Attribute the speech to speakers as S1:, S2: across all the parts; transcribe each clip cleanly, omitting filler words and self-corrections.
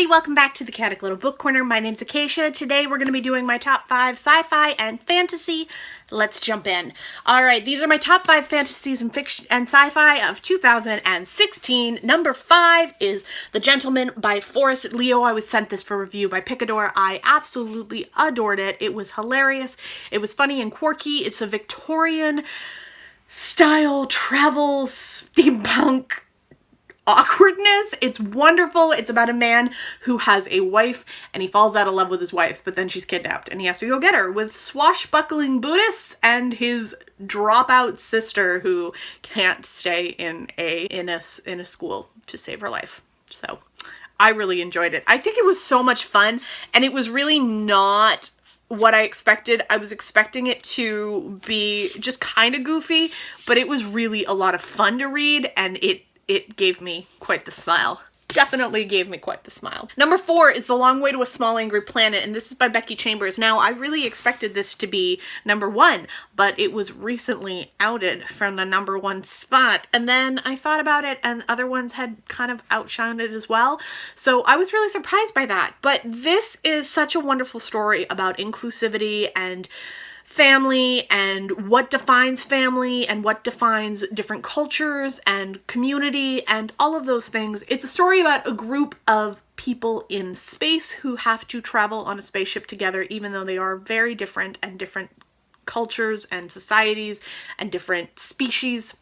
S1: everybody, welcome back to the Chaotic Little Book Corner. My name's Acacia. Today we're going to be doing my top 5 sci-fi and fantasy. Let's jump in. Alright, these are my top 5 fantasies and fiction and sci-fi of 2016. Number 5 is The Gentleman by Forrest Leo. I was sent this for review by Picador. I absolutely adored it. It was hilarious. It was funny and quirky. It's a Victorian style travel steampunk awkwardness. It's wonderful. It's about a man who has a wife and he falls out of love with his wife, but then she's kidnapped and he has to go get her with swashbuckling Buddhists and his dropout sister who can't stay in a school to save her life. So I really enjoyed it. I think it was so much fun, and it was really not what I expected. I was expecting it to be just kind of goofy, but it was really a lot of fun to read, and it gave me quite the smile. Definitely gave me quite the smile. Number 4 is The Long Way to a Small Angry Planet, and this is by Becky Chambers. Now, I really expected this to be number 1, but it was recently outed from the number 1 spot, and then I thought about it, and other ones had kind of outshined it as well, so I was really surprised by that. But this is such a wonderful story about inclusivity and family and what defines family and what defines different cultures and community and all of those things. It's a story about a group of people in space who have to travel on a spaceship together, even though they are very different and different cultures and societies and different species.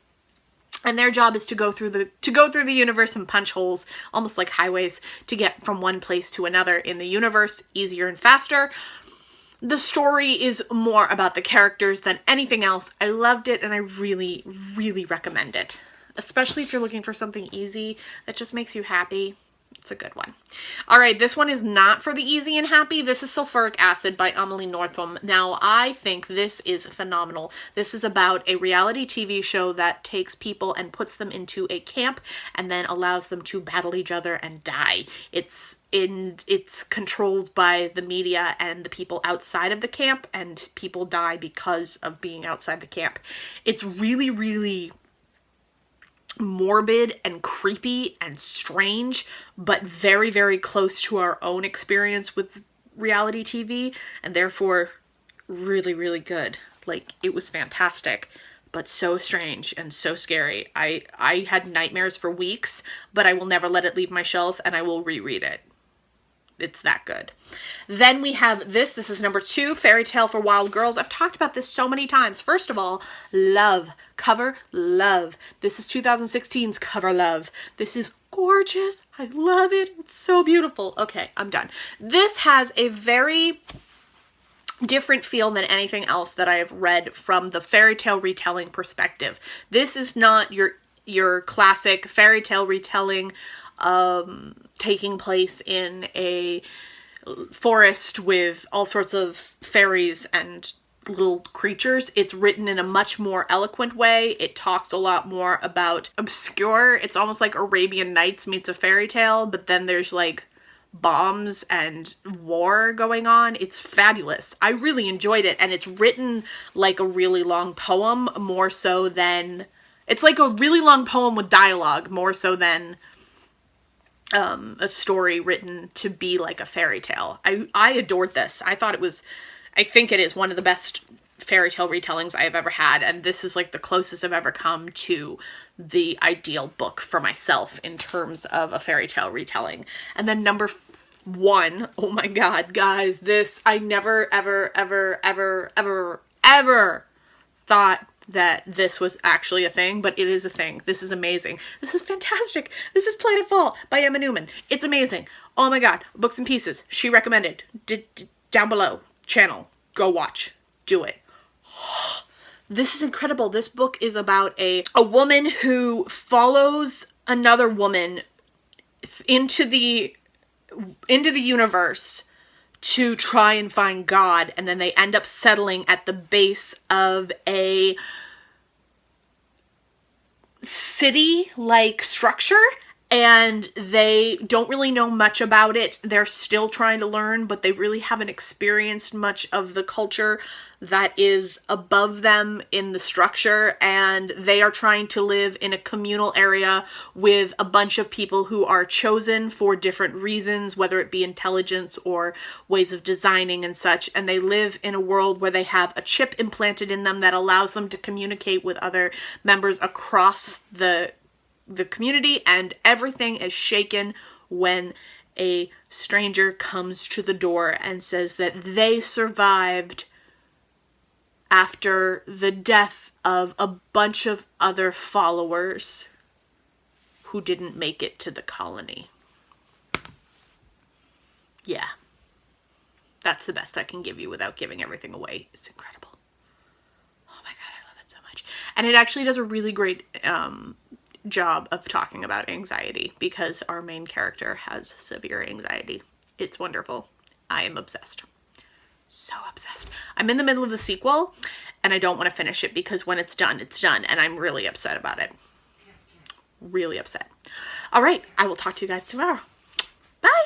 S1: And their job is to go through the universe and punch holes, almost like highways, to get from one place to another in the universe, easier and faster. The story is more about the characters than anything else. I loved it, and I really, really recommend it. Especially if you're looking for something easy that just makes you happy. It's a good one. Alright, this one is not for the easy and happy. This is Sulfuric Acid by Amelie Northam. Now, I think this is phenomenal. This is about a reality TV show that takes people and puts them into a camp and then allows them to battle each other and die. It's controlled by the media and the people outside of the camp, and people die because of being outside the camp. It's really, really morbid and creepy and strange, but very, very close to our own experience with reality TV, and therefore really, really good. Like, it was fantastic, but so strange and so scary. I had nightmares for weeks, but I will never let it leave my shelf, and I will reread it. It's that good. Then we have this. This is number 2, Fairy Tale for Wild Girls. I've talked about this so many times. First of all, love. Cover, love. This is 2016's cover, love. This is gorgeous. I love it. It's so beautiful. Okay, I'm done. This has a very different feel than anything else that I have read from the fairy tale retelling perspective. This is not your classic fairy tale retelling taking place in a forest with all sorts of fairies and little creatures. It's written in a much more eloquent way. It talks a lot more about obscure. It's almost like Arabian Nights meets a fairy tale, but then there's like bombs and war going on. It's fabulous. I really enjoyed it, and it's written like a really long poem, more so than... It's like a really long poem with dialogue, more so than a story written to be like a fairy tale. I adored this. I think it is one of the best fairy tale retellings I have ever had, and this is like the closest I've ever come to the ideal book for myself in terms of a fairy tale retelling. And then number 1, oh my god, guys, this, I never, ever, ever, ever, ever, ever thought that this was actually a thing, but it is a thing. This is amazing. This is fantastic. This is Plentiful by Emma Newman. It's amazing. Oh my god. Books and Pieces. She recommended. Down below. Channel. Go watch. Do it. This is incredible. This book is about a woman who follows another woman into the universe to try and find God, and then they end up settling at the base of a city-like structure, and they don't really know much about it. They're still trying to learn, but they really haven't experienced much of the culture that is above them in the structure, and they are trying to live in a communal area with a bunch of people who are chosen for different reasons, whether it be intelligence or ways of designing and such, and they live in a world where they have a chip implanted in them that allows them to communicate with other members across the community, and everything is shaken when a stranger comes to the door and says that they survived after the death of a bunch of other followers who didn't make it to the colony. Yeah. That's the best I can give you without giving everything away. It's incredible. Oh my god, I love it so much. And it actually does a really great job of talking about anxiety, because our main character has severe anxiety. It's wonderful. I am obsessed. So obsessed. I'm in the middle of the sequel, and I don't want to finish it because when it's done, and I'm really upset about it. Really upset. All right, I will talk to you guys tomorrow.